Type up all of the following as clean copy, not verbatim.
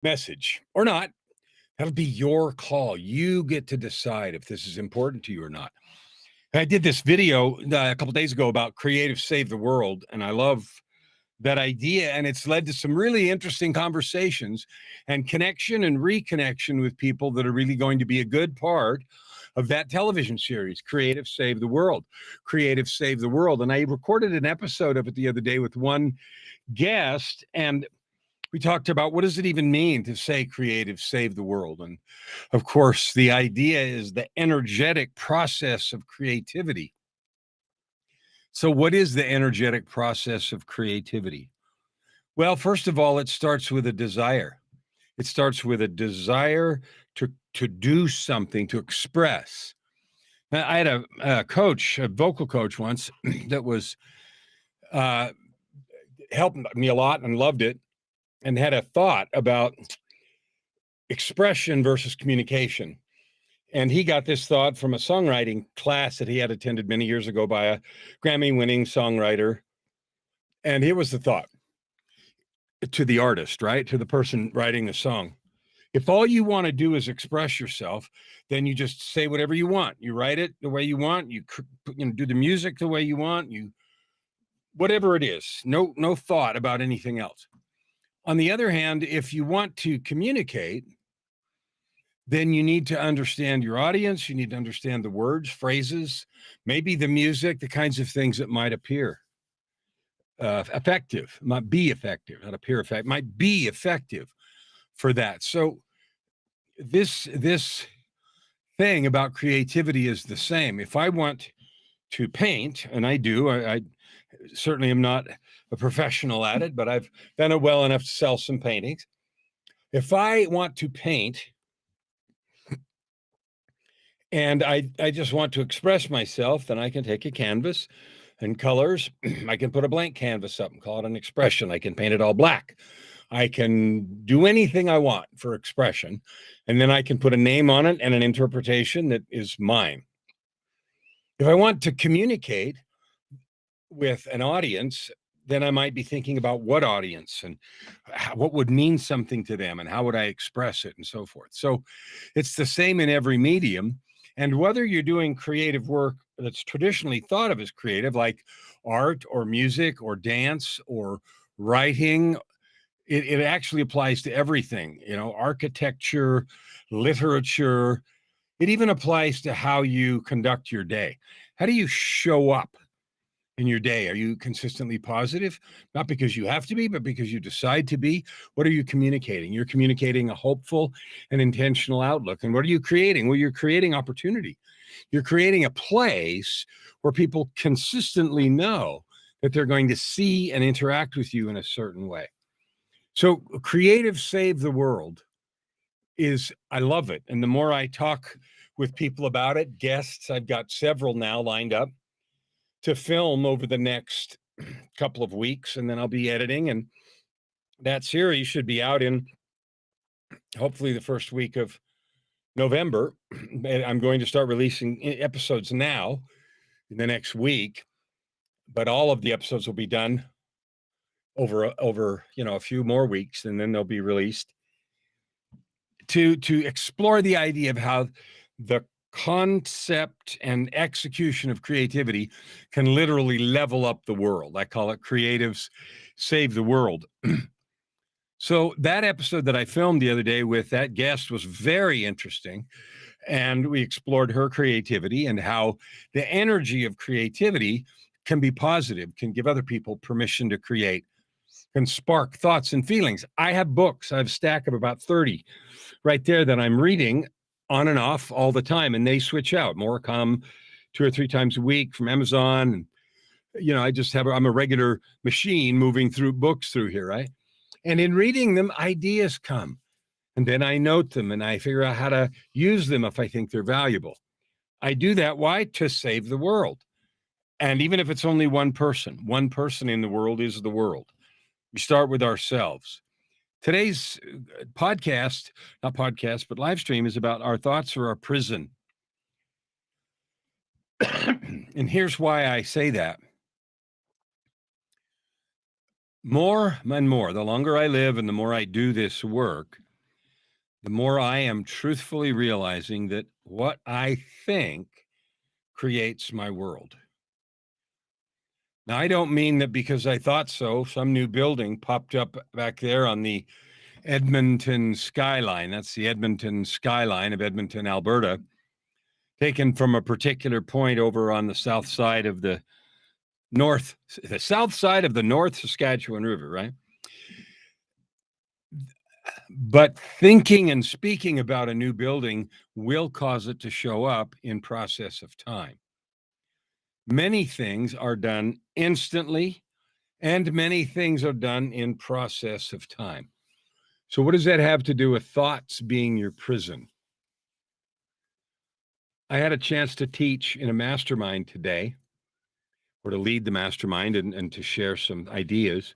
message or not. That'll be your call. You get to decide if this is important to you or not. I did this video a couple days ago about creative save the world, and I love that idea. And it's led to some really interesting conversations and connection and reconnection with people that are really going to be a good part of that television series, Creative Save the World. Creative Save the World. And I recorded an episode of it the other day with one guest, and we talked about what does it even mean to say creative save the world. And of course, the idea is the energetic process of creativity. So what is the energetic process of creativity? Well, first of all, it starts with a desire. It starts with a desire to do something, to express. Now, I had a coach, a vocal coach once that was helped me a lot and loved it, and had a thought about expression versus communication. And he got this thought from a songwriting class that he had attended many years ago by a Grammy-winning songwriter. And here was the thought to the artist, right? To the person writing the song. If all you want to do is express yourself, then you just say whatever you want. You write it the way you want. You do the music the way you want. You whatever it is. No thought about anything else. On the other hand, if you want to communicate, then you need to understand your audience. You need to understand the words, phrases, maybe the music, the kinds of things that might appear effective, might be effective, not appear effective, might be effective for that. So this thing about creativity is the same. If I want to paint, and I do, I certainly am not a professional at it, but I've done it well enough to sell some paintings. If I want to paint and I just want to express myself, then I can take a canvas and colors. I can put a blank canvas up and call it an expression. I can paint it all black. I can do anything I want for expression. And then I can put a name on it and an interpretation that is mine. If I want to communicate with an audience, then I might be thinking about what audience and what would mean something to them and how would I express it and so forth. So it's the same in every medium. And whether you're doing creative work that's traditionally thought of as creative, like art or music or dance or writing, it actually applies to everything, architecture, literature. It even applies to how you conduct your day. How do you show up in your day? Are you consistently positive? Not because you have to be, but because you decide to be. What are you communicating? You're communicating a hopeful and intentional outlook. And what are you creating? Well, you're creating opportunity. You're creating a place where people consistently know that they're going to see and interact with you in a certain way. So creative save the world I love it. And the more I talk with people about it, guests, I've got several now lined up to film over the next couple of weeks, and then I'll be editing, and that series should be out in hopefully the first week of November. And I'm going to start releasing episodes now in the next week, but all of the episodes will be done over a few more weeks, and then they'll be released to explore the idea of how the concept and execution of creativity can literally level up the world. I call it Creatives Save the World. So that episode that I filmed the other day with that guest was very interesting. And we explored her creativity and how the energy of creativity can be positive, can give other people permission to create, can spark thoughts and feelings. I have books. I have a stack of about 30 right there that I'm reading on and off all the time, and they switch out. More come 2 or 3 times a week from Amazon. I'm a regular machine moving through books through here, right? And in reading them, ideas come, and then I note them and I figure out how to use them if I think they're valuable. I do that. Why? To save the world. And even if it's only one person in the world is the world. We start with ourselves. Today's not podcast, but live stream is about our thoughts are our prison. And here's why I say that. More and more, the longer I live and the more I do this work, the more I am truthfully realizing that what I think creates my world. Now, I don't mean that because I thought so, some new building popped up back there on the Edmonton skyline. That's the Edmonton skyline of Edmonton, Alberta, taken from a particular point over on the south side of the south side of the North Saskatchewan River, right? But thinking and speaking about a new building will cause it to show up in process of time. Many things are done instantly, and many things are done in process of time. So what does that have to do with thoughts being your prison? I had a chance to teach in a mastermind today, or to lead the mastermind and to share some ideas.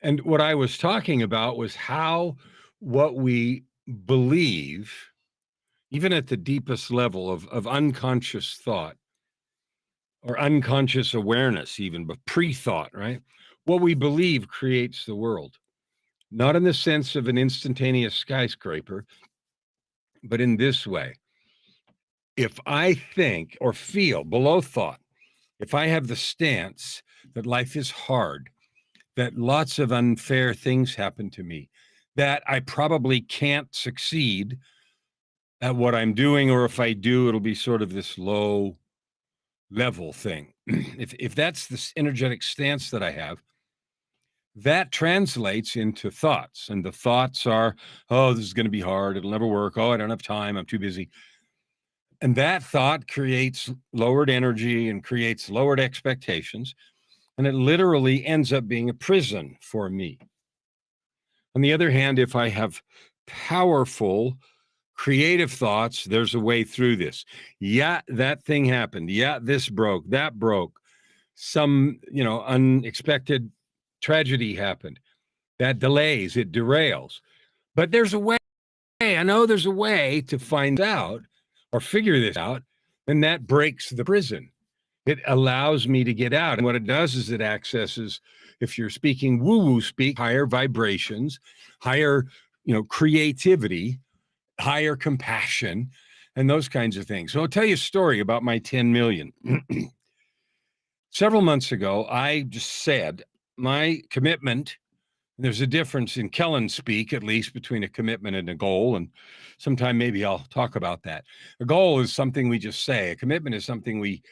And what I was talking about was how what we believe, even at the deepest level of unconscious thought or unconscious awareness, even, but pre-thought, right? What we believe creates the world, not in the sense of an instantaneous skyscraper, but in this way. If I think or feel below thought, if I have the stance that life is hard, that lots of unfair things happen to me, that I probably can't succeed at what I'm doing, or if I do, it'll be sort of this low level thing. If that's this energetic stance that I have, that translates into thoughts. And the thoughts are, oh, this is going to be hard. It'll never work. Oh, I don't have time. I'm too busy. And that thought creates lowered energy and creates lowered expectations. And it literally ends up being a prison for me. On the other hand, if I have powerful, creative thoughts, there's a way through this. Yeah, that thing happened. Yeah, this broke, that broke. Some, unexpected tragedy happened. That delays, it derails. But there's a way. I know there's a way to find out or figure this out, and that breaks the prison. It allows me to get out. And what it does is it accesses, if you're speaking woo-woo speak, higher vibrations, higher, creativity, higher compassion, and those kinds of things. So I'll tell you a story about my 10 million. Several months ago, I just said my commitment. There's a difference in Kellan speak, at least, between a commitment and a goal. And sometime maybe I'll talk about that. A goal is something we just say. A commitment is something we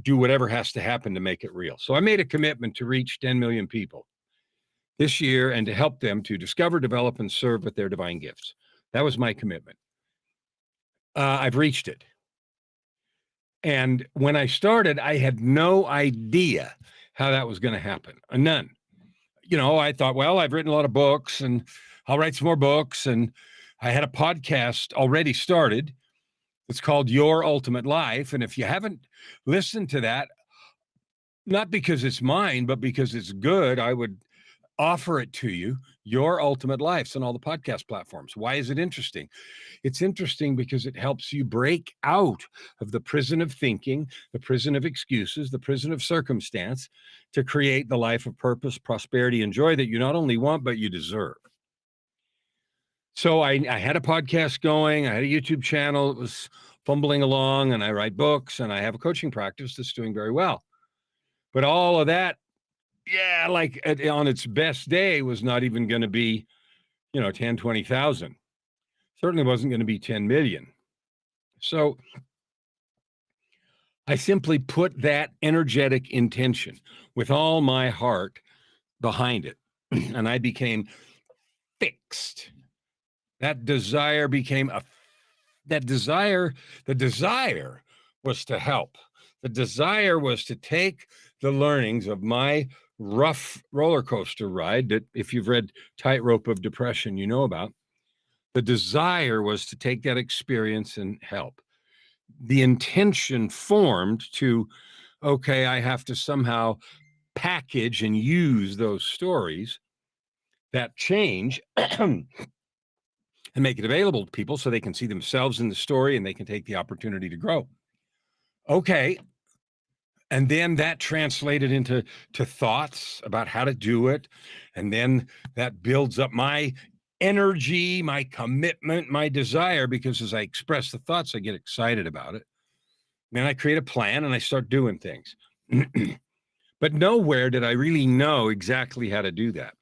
do whatever has to happen to make it real. So I made a commitment to reach 10 million people this year and to help them to discover, develop, and serve with their divine gifts. That was my commitment. I've reached it. And when I started, I had no idea how that was going to happen. None. I thought, well, I've written a lot of books and I'll write some more books. And I had a podcast already started. It's called Your Ultimate Life. And if you haven't listened to that, not because it's mine, but because it's good, I would offer it to you. Your Ultimate Life's on all the podcast platforms. Why is it interesting? It's interesting because it helps you break out of the prison of thinking, the prison of excuses, the prison of circumstance, to create the life of purpose, prosperity, and joy that you not only want, but you deserve. So I had a podcast going. I had a YouTube channel. It was fumbling along, and I write books, and I have a coaching practice that's doing very well. But all of that, like on its best day, was not even going to be, 10, 20,000. Certainly wasn't going to be 10 million. So I simply put that energetic intention with all my heart behind it. And I became fixed. That desire became the desire was to help. The desire was to take the learnings of my rough roller coaster ride that, if you've read Tightrope of Depression, you know about. The desire was to take that experience and help. The intention formed to, okay, I have to somehow package and use those stories, that change, and make it available to people so they can see themselves in the story and they can take the opportunity to grow. Okay. And then that translated into thoughts about how to do it. And then that builds up my energy, my commitment, my desire, because as I express the thoughts, I get excited about it. Then I create a plan and I start doing things. But nowhere did I really know exactly how to do that.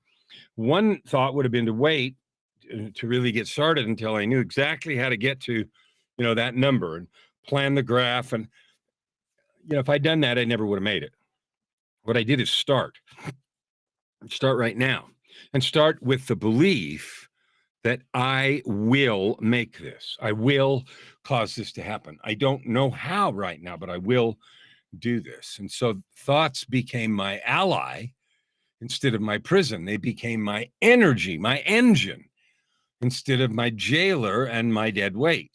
One thought would have been to wait to really get started until I knew exactly how to get to, that number and plan the graph. And, if I'd done that, I never would have made it. What I did is start right now and start with the belief that I will make this. I will cause this to happen. I don't know how right now, but I will do this. And so thoughts became my ally instead of my prison. They became my energy, my engine, instead of my jailer and my dead weight.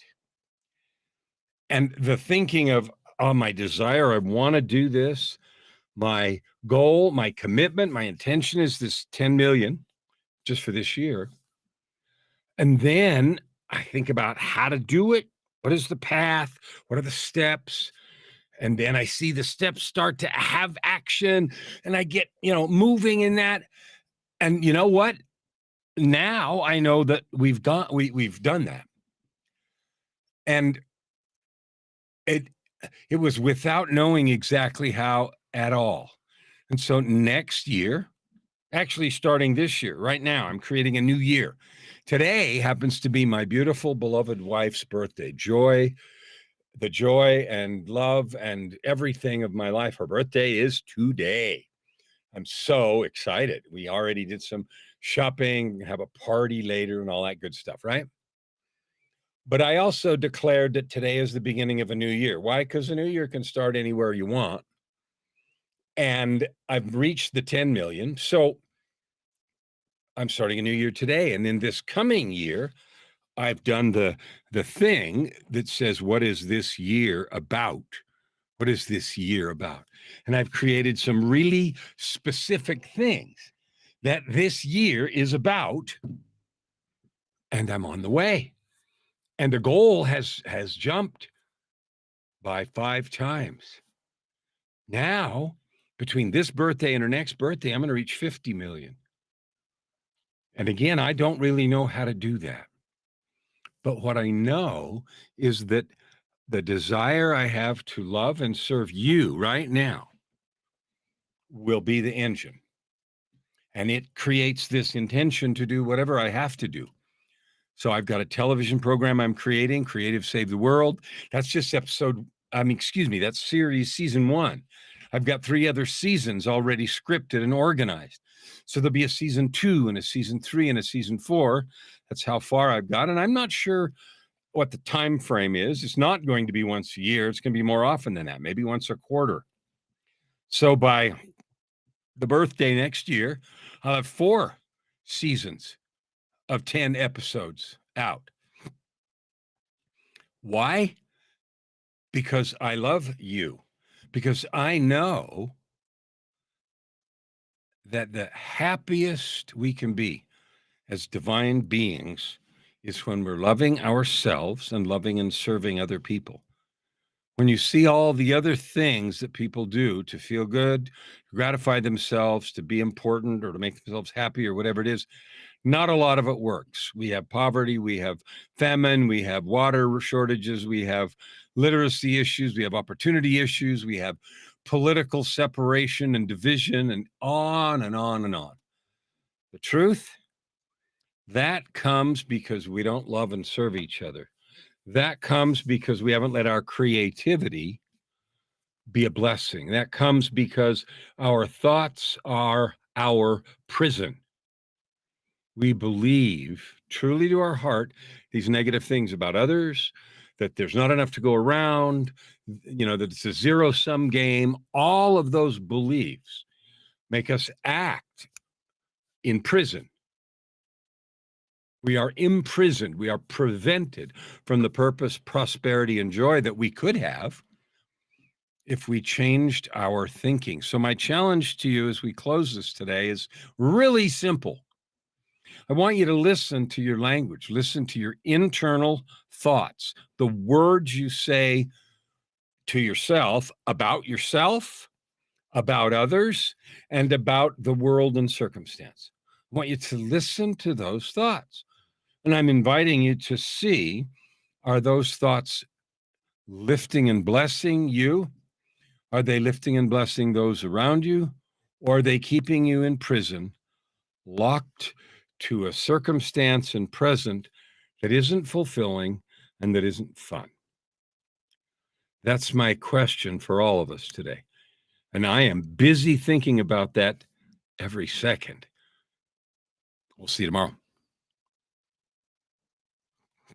And the thinking of, my desire, I want to do this, my goal, my commitment, my intention is this 10 million just for this year. And then I think about how to do it. What is the path? What are the steps? And then I see the steps start to have action and I get, moving in that. And you know what? Now I know that we've done that. And it was without knowing exactly how at all. And so next year, actually starting this year, right now, I'm creating a new year. Today happens to be my beautiful, beloved wife's birthday. The joy and love and everything of my life. Her birthday is today. I'm so excited. We already did some shopping, have a party later and all that good stuff, right? But I also declared that today is the beginning of a new year. Why? Because a new year can start anywhere you want. And I've reached the 10 million. So I'm starting a new year today. And in this coming year, I've done the thing that says, what is this year about? What is this year about? And I've created some really specific things that this year is about. And I'm on the way. And the goal has jumped by 5 times. Now, between this birthday and her next birthday, I'm going to reach 50 million. And again, I don't really know how to do that. But what I know is that the desire I have to love and serve you right now will be the engine. And it creates this intention to do whatever I have to do. So I've got a television program I'm creating, Creative Save the World. That's just that's series season 1. I've got 3 other seasons already scripted and organized. So there'll be a season 2 and a season 3 and a season 4. That's how far I've got. And I'm not sure what the time frame is. It's not going to be once a year. It's going to be more often than that, maybe once a quarter. So by the birthday next year, I'll have 4 seasons of 10 episodes out. Why? Because I love you. Because I know that the happiest we can be as divine beings is when we're loving ourselves and loving and serving other people. When you see all the other things that people do to feel good, to gratify themselves, to be important, or to make themselves happy, or whatever it is, not a lot of it works. We have poverty, we have famine, we have water shortages, we have literacy issues, we have opportunity issues, we have political separation and division, and on and on and on. The truth, that comes because we don't love and serve each other. That comes because we haven't let our creativity be a blessing. That comes because our thoughts are our prison. We believe truly to our heart these negative things about others, that there's not enough to go around, that it's a zero-sum game. All of those beliefs make us act in prison. We are imprisoned. We are prevented from the purpose, prosperity, and joy that we could have if we changed our thinking. So my challenge to you as we close this today is really simple. I want you to listen to your language, listen to your internal thoughts, the words you say to yourself, about others, and about the world and circumstance. I want you to listen to those thoughts. And I'm inviting you to see, are those thoughts lifting and blessing you? Are they lifting and blessing those around you? Or are they keeping you in prison, locked to a circumstance and present that isn't fulfilling and that isn't fun? That's my question for all of us today. And I am busy thinking about that every second. We'll see you tomorrow.